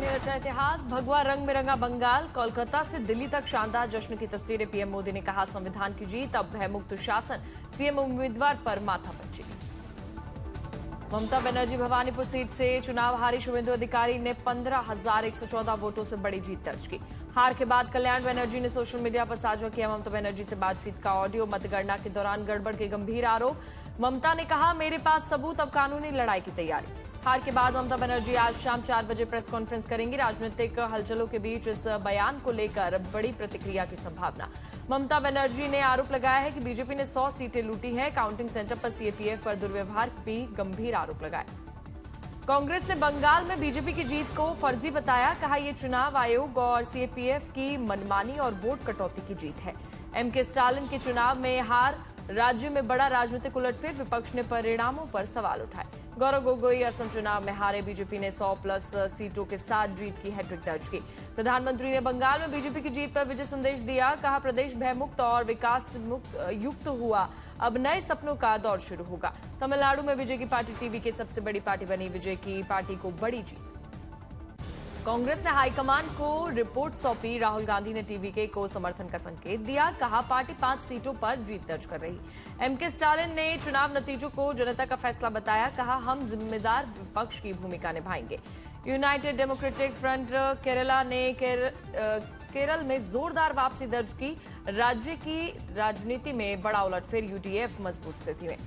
ने रचा इतिहास, भगवा रंग में रंगा बंगाल, कोलकाता से दिल्ली तक शानदार जश्न की तस्वीरें। पीएम मोदी ने कहा संविधान की जीत, अब है मुक्त शासन, सीएम उम्मीदवार पर माथापच्ची। ममता बनर्जी भवानीपुर सीट से चुनाव हारी, शुभेंदु अधिकारी ने 15,114 वोटों से बड़ी जीत दर्ज की। हार के बाद कल्याण बनर्जी ने सोशल मीडिया पर साझा किया ममता बनर्जी से बातचीत का ऑडियो, मतगणना के दौरान गड़बड़ के गंभीर आरोप। ममता ने कहा मेरे पास सबूत, अब कानूनी लड़ाई की तैयारी। हार के बाद ममता बनर्जी आज शाम 4 बजे प्रेस कॉन्फ्रेंस करेंगी। राजनीतिक हलचलों के बीच इस बयान को लेकर बड़ी प्रतिक्रिया की संभावना। ममता बनर्जी ने आरोप लगाया है कि बीजेपी ने 100 सीटें लूटी हैं। काउंटिंग सेंटर पर सीएपीएफ पर दुर्व्यवहार भी गंभीर आरोप लगाए। कांग्रेस ने बंगाल में बीजेपी की जीत को फर्जी बताया, कहा यह चुनाव आयोग और सीएपीएफ की मनमानी और वोट कटौती की जीत है। एमके स्टालिन के चुनाव में हार, राज्य में बड़ा राजनीतिक उलटफेर, विपक्ष ने परिणामों पर सवाल उठाए। गौरव गोगोई असम चुनाव में हारे, बीजेपी ने 100+ सीटों के साथ जीत की हैट्रिक दर्ज की। प्रधानमंत्री ने बंगाल में बीजेपी की जीत पर विजय संदेश दिया, कहा प्रदेश भयमुक्त और विकास युक्त हुआ, अब नए सपनों का दौर शुरू होगा। तमिलनाडु में विजय की पार्टी टीवी की सबसे बड़ी पार्टी बनी, विजय की पार्टी को बड़ी जीत। कांग्रेस ने हाईकमान को रिपोर्ट सौंपी, राहुल गांधी ने टीवीके को समर्थन का संकेत दिया, कहा पार्टी 5 सीटों पर जीत दर्ज कर रही। एमके स्टालिन ने चुनाव नतीजों को जनता का फैसला बताया, कहा हम जिम्मेदार विपक्ष की भूमिका निभाएंगे। यूनाइटेड डेमोक्रेटिक फ्रंट केरला ने केरल में जोरदार वापसी दर्ज की, राज्य की राजनीति में बड़ा उलटफेर, यूडीएफ मजबूत स्थिति में।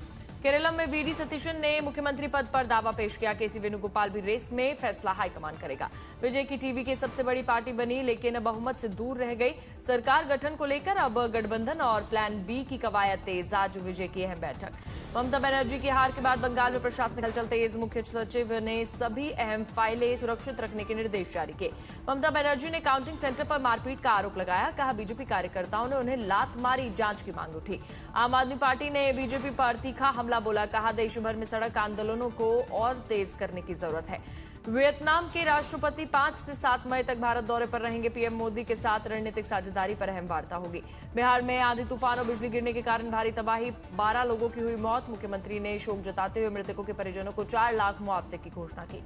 केरला में वीडी सतीशन ने मुख्यमंत्री पद पर दावा पेश किया, केसी वेणुगोपाल भी रेस में, फैसला हाईकमान करेगा। विजय की टीवी की सबसे बड़ी पार्टी बनी, लेकिन बहुमत से दूर रह गई। सरकार गठन को लेकर अब गठबंधन और प्लान बी की कवायद तेज, आज विजय की अहम बैठक। ममता बनर्जी की हार के बाद बंगाल में प्रशासनिक हलचल तेज, मुख्य सचिव ने सभी अहम फाइलें सुरक्षित रखने के निर्देश जारी किए। ममता बनर्जी ने काउंटिंग सेंटर पर मारपीट का आरोप लगाया, कहा बीजेपी कार्यकर्ताओं ने उन्हें लात मारी, जांच की मांग उठी। आम आदमी पार्टी ने बीजेपी पर तीखा हमला बोला, कहा देश भर में सड़क आंदोलनों को और तेज करने की जरूरत है। वियतनाम के राष्ट्रपति 5 से 7 मई तक भारत दौरे पर रहेंगे, पीएम मोदी के साथ रणनीतिक साझेदारी पर अहम वार्ता होगी। बिहार में आंधी तूफान और बिजली गिरने के कारण भारी तबाही, 12 लोगों की हुई मौत। मुख्यमंत्री ने शोक जताते हुए मृतकों के परिजनों को 4 लाख मुआवजे की घोषणा की।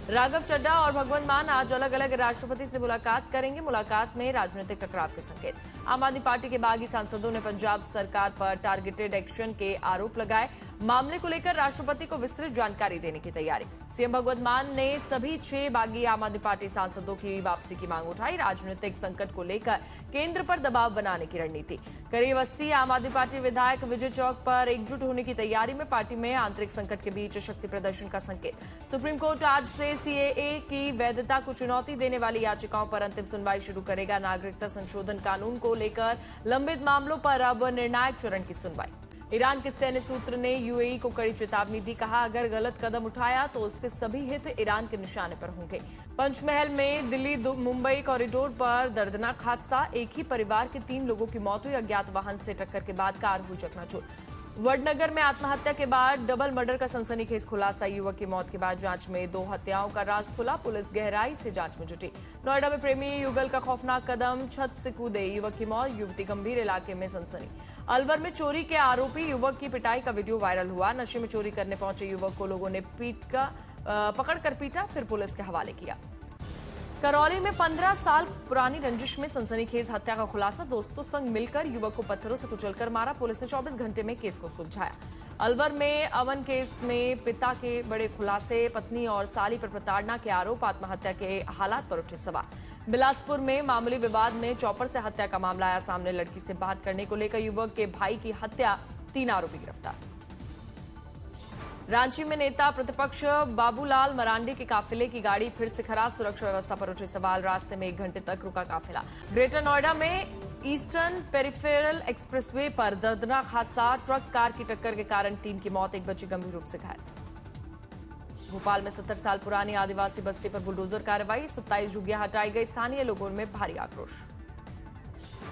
राघव चड्ढा और भगवंत मान आज अलग अलग राष्ट्रपति से मुलाकात करेंगे, मुलाकात में राजनीतिक टकराव के संकेत। आम आदमी पार्टी के बागी सांसदों ने पंजाब सरकार पर टारगेटेड एक्शन के आरोप लगाए, मामले को लेकर राष्ट्रपति को विस्तृत जानकारी देने की तैयारी। सीएम भगवंत मान ने सभी 6 बागी आम आदमी पार्टी सांसदों की वापसी की मांग उठाई, राजनीतिक संकट को लेकर केंद्र पर दबाव बनाने की रणनीति। करीब 80 आम आदमी पार्टी विधायक विजय चौक पर एकजुट होने की तैयारी में, पार्टी में आंतरिक संकट के बीच शक्ति प्रदर्शन का संकेत। सुप्रीम कोर्ट आज से सीएए की वैधता को चुनौती देने वाली याचिकाओं पर अंतिम सुनवाई शुरू करेगा। नागरिकता संशोधन कानून को लेकर लंबित मामलों पर अब निर्णायक चरण की सुनवाई। ईरान के सैन्य सूत्र ने यूएई को कड़ी चेतावनी दी, कहा अगर गलत कदम उठाया तो उसके सभी हित ईरान के निशाने पर होंगे। पंचमहल में दिल्ली मुंबई कॉरिडोर पर दर्दनाक हादसा, एक ही परिवार के 3 लोगों की मौत हुई, अज्ञात वाहन से टक्कर के बाद कार हुई चकनाचूर। वडनगर में आत्महत्या के बाद डबल मर्डर का सनसनीखेज खुलासा, युवक की मौत के बाद जांच में 2 हत्याओं का राज खुला, पुलिस गहराई से जांच में जुटी। नोएडा में प्रेमी युगल का खौफनाक कदम, छत से कूदे, युवक की मौत, युवती गंभीर, इलाके में सनसनी। अलवर में चोरी के आरोपी युवक की पिटाई का वीडियो वायरल हुआ, नशे में चोरी करने पहुंचे युवक को लोगों ने पकड़कर पीटा, फिर पुलिस के हवाले किया। करौली में 15 साल पुरानी रंजिश में सनसनीखेज हत्या का खुलासा, दोस्तों संग मिलकर युवक को पत्थरों से कुचलकर मारा, पुलिस ने 24 घंटे में केस को सुलझाया। अलवर में अवन केस में पिता के बड़े खुलासे, पत्नी और साली पर प्रताड़ना के आरोप, आत्महत्या के हालात पर उठे सवाल। बिलासपुर में मामूली विवाद में चॉपर से हत्या का मामला आया सामने, लड़की से बात करने को लेकर युवक के भाई की हत्या, 3 आरोपी गिरफ्तार। रांची में नेता प्रतिपक्ष बाबूलाल मरांडी के काफिले की गाड़ी फिर से खराब, सुरक्षा व्यवस्था पर उठे सवाल, रास्ते में 1 घंटे तक रुका काफिला। ग्रेटर नोएडा में ईस्टर्न पेरिफेरल एक्सप्रेसवे पर दर्दनाक हादसा, ट्रक कार की टक्कर के कारण 3 की मौत, 1 बच्ची गंभीर रूप से घायल। भोपाल में 70 साल पुरानी आदिवासी बस्ती पर बुलडोजर कार्रवाई, 27 झुग्गियां हटाई गई, स्थानीय लोगों में भारी आक्रोश।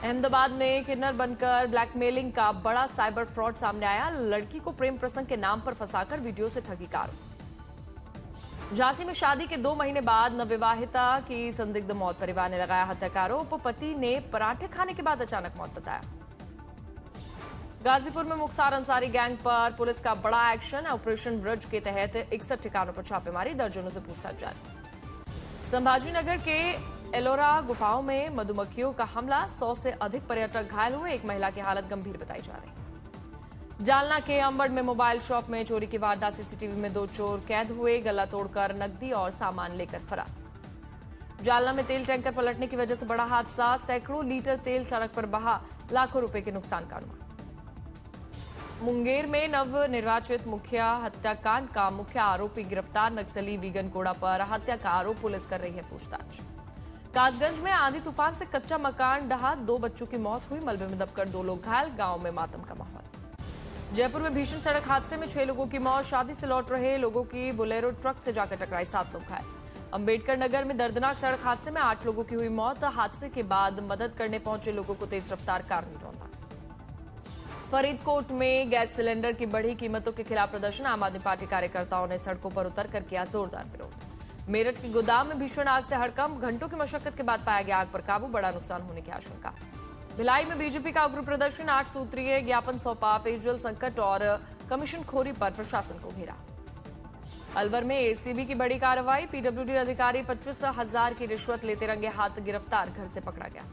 अहमदाबाद में किन्नर बनकर ब्लैकमेलिंग का बड़ा साइबर फ्रॉड सामने आया, लड़की को प्रेम प्रसंग के नाम पर फंसाकर वीडियो से ठगी का आरोप। झांसी में शादी के 2 महीने बाद नवविवाहिता की संदिग्ध मौत, परिवार ने लगाया हत्या का आरोप, पति ने पराठे खाने के बाद अचानक मौत बताया। गाजीपुर में मुख्तार अंसारी गैंग पर पुलिस का बड़ा एक्शन, ऑपरेशन ब्रज के तहत 61 ठिकानों पर छापेमारी, दर्जनों से पूछताछ जारी। संभाजीनगर के एलोरा गुफाओं में मधुमक्खियों का हमला, 100 से अधिक पर्यटक घायल हुए, एक महिला की हालत गंभीर बताई जा रही। जालना के अंबड़ में मोबाइल शॉप में चोरी की वारदात, सीसीटीवी में 2 चोर कैद हुए, गला तोड़कर नकदी और सामान लेकर फरार। जालना में तेल टैंकर पलटने की वजह से बड़ा हादसा, सैकड़ों लीटर तेल सड़क पर बहा, लाखों रुपए के नुकसान का अनुमान। मुंगेर में नवनिर्वाचित मुखिया हत्याकांड का मुख्य आरोपी गिरफ्तार, नक्सली वीगन कोड़ा पर हत्या का आरोप, पुलिस कर रही है पूछताछ। कासगंज में आंधी तूफान से कच्चा मकान ढहा, 2 बच्चों की मौत हुई, मलबे में दबकर 2 लोग घायल, गांव में मातम का माहौल। जयपुर में भीषण सड़क हादसे में 6 लोगों की मौत, शादी से लौट रहे लोगों की बोलेरो ट्रक से जाकर टकराई, 7 लोग घायल। अंबेडकर नगर में दर्दनाक सड़क हादसे में 8 लोगों की हुई मौत, हादसे के बाद मदद करने पहुंचे लोगों को तेज रफ्तार कार ने रौंदा। फरीदकोट में गैस सिलेंडर की बढ़ी कीमतों के खिलाफ प्रदर्शन, आम आदमी पार्टी कार्यकर्ताओं ने सड़कों पर उतरकर किया जोरदार विरोध। मेरठ के गोदाम में भीषण आग से हड़कंप, घंटों की मशक्कत के बाद पाया गया आग पर काबू, बड़ा नुकसान होने की आशंका। भिलाई में बीजेपी का उग्र प्रदर्शन, 8 सूत्रीय ज्ञापन सौंपा, पेयजल संकट और कमीशनखोरी पर प्रशासन को घेरा। अलवर में एसीबी की बड़ी कार्रवाई, पीडब्ल्यूडी अधिकारी 25,000 की रिश्वत लेते रंगे हाथ गिरफ्तार, घर से पकड़ा गया।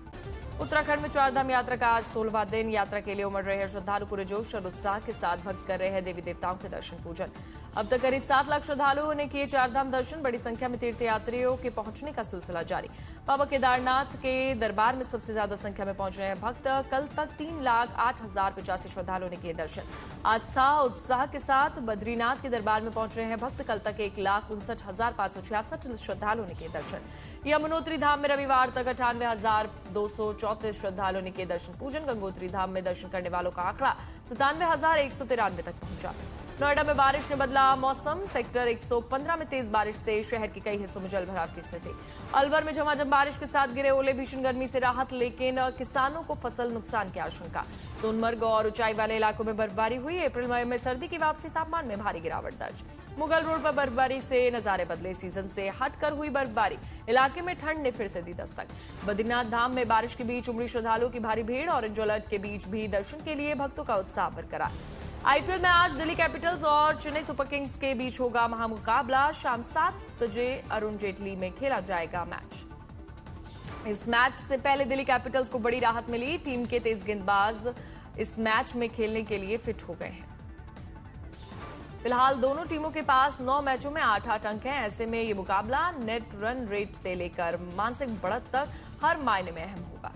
उत्तराखंड में चारधाम यात्रा का आज 16वां दिन, यात्रा के लिए उमड़ रहे हैं श्रद्धालु, पूरे जोश और उत्साह के साथ भक्त कर रहे हैं देवी देवताओं के दर्शन पूजन। अब तक करीब 7 लाख श्रद्धालुओं ने किए चारधाम दर्शन, बड़ी संख्या में तीर्थयात्रियों के पहुंचने का सिलसिला जारी। बाबा केदारनाथ के दरबार में सबसे ज्यादा संख्या में पहुंच रहे हैं भक्त, कल तक 3,08,085 श्रद्धालुओं ने किए दर्शन। आस्था उत्साह के साथ बद्रीनाथ के दरबार में पहुंच रहे हैं भक्त, कल तक 1,59,566 श्रद्धालुओं ने किए दर्शन। यमुनोत्री धाम में रविवार तक 98,234 श्रद्धालुओं ने किए दर्शन पूजन, गंगोत्री धाम में दर्शन करने वालों का आंकड़ा 97,193 तक पहुंचा। नोएडा में बारिश ने बदला मौसम, सेक्टर 115 में तेज बारिश से शहर के कई हिस्सों में जलभराव की स्थिति। अलवर में झमाझम बारिश के साथ गिरे ओले, भीषण गर्मी से राहत, लेकिन किसानों को फसल नुकसान की आशंका। सोनमर्ग और ऊंचाई वाले इलाकों में बर्फबारी हुई, अप्रैल मई में सर्दी की वापसी, तापमान में भारी गिरावट दर्ज। मुगल रोड पर बर्फबारी से नजारे बदले, सीजन से हटकर हुई बर्फबारी, इलाके में ठंड ने फिर से दी दस्तक। बद्रीनाथ धाम में बारिश के बीच उमड़ी श्रद्धालुओं की भारी भीड़, ऑरेंज अलर्ट के बीच भी दर्शन के लिए भक्तों का उत्साह बरकरार। आईपीएल में आज दिल्ली कैपिटल्स और चेन्नई सुपर किंग्स के बीच होगा महामुकाबला, शाम 7 बजे अरुण जेटली में खेला जाएगा मैच। इस मैच से पहले दिल्ली कैपिटल्स को बड़ी राहत मिली, टीम के तेज गेंदबाज इस मैच में खेलने के लिए फिट हो गए हैं। फिलहाल दोनों टीमों के पास 9 मैचों में 8-8 अंक हैं, ऐसे में ये मुकाबला नेट रन रेट से लेकर मानसिक बढ़त तक हर मायने में अहम होगा।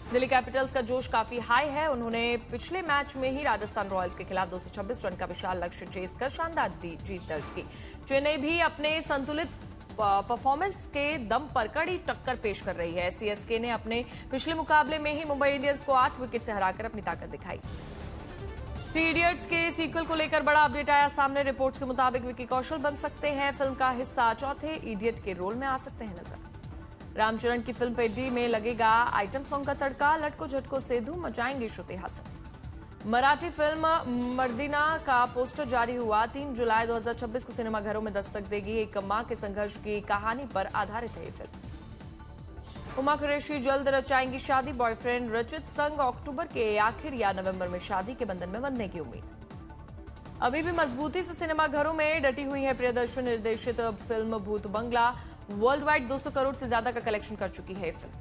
दिल्ली कैपिटल्स का जोश काफी हाई है, उन्होंने पिछले मैच में ही राजस्थान रॉयल्स के खिलाफ 226 रन का विशाल लक्ष्य चेस कर शानदार जीत दर्ज की। चेन्नई भी अपने संतुलित परफॉर्मेंस के दम पर कड़ी टक्कर पेश कर रही है। सीएसके ने अपने पिछले मुकाबले में ही मुंबई इंडियंस को 8 विकेट से हराकर अपनी ताकत दिखाई। 3 इडियट्स के सीक्वल को लेकर बड़ा अपडेट आया सामने, रिपोर्ट्स के मुताबिक विकी कौशल बन सकते हैं फिल्म का हिस्सा, चौथे इडियट के रोल में आ सकते हैं नजर। रामचरण की फिल्म पेडी में लगेगा आइटम सॉन्ग का तड़का, लटको झटको से धूम मचाएंगे श्रुति हासन। मराठी फिल्म मर्दिना का पोस्टर जारी हुआ, 3 जुलाई 2026 को सिनेमाघरों में दस्तक देगी। एक मां के संघर्ष की कहानी पर आधारित है ये फिल्म। उमा कुरैशी जल्द रचाएंगी शादी, बॉयफ्रेंड रचित संग अक्टूबर के आखिर या नवंबर में शादी के बंधन में बंधने की उम्मीद। अभी भी मजबूती से सिनेमाघरों में डटी हुई है प्रियदर्शन निर्देशित फिल्म भूत बंगला, वर्ल्ड वाइड 200 करोड़ से ज्यादा का कलेक्शन कर चुकी है फिल्म।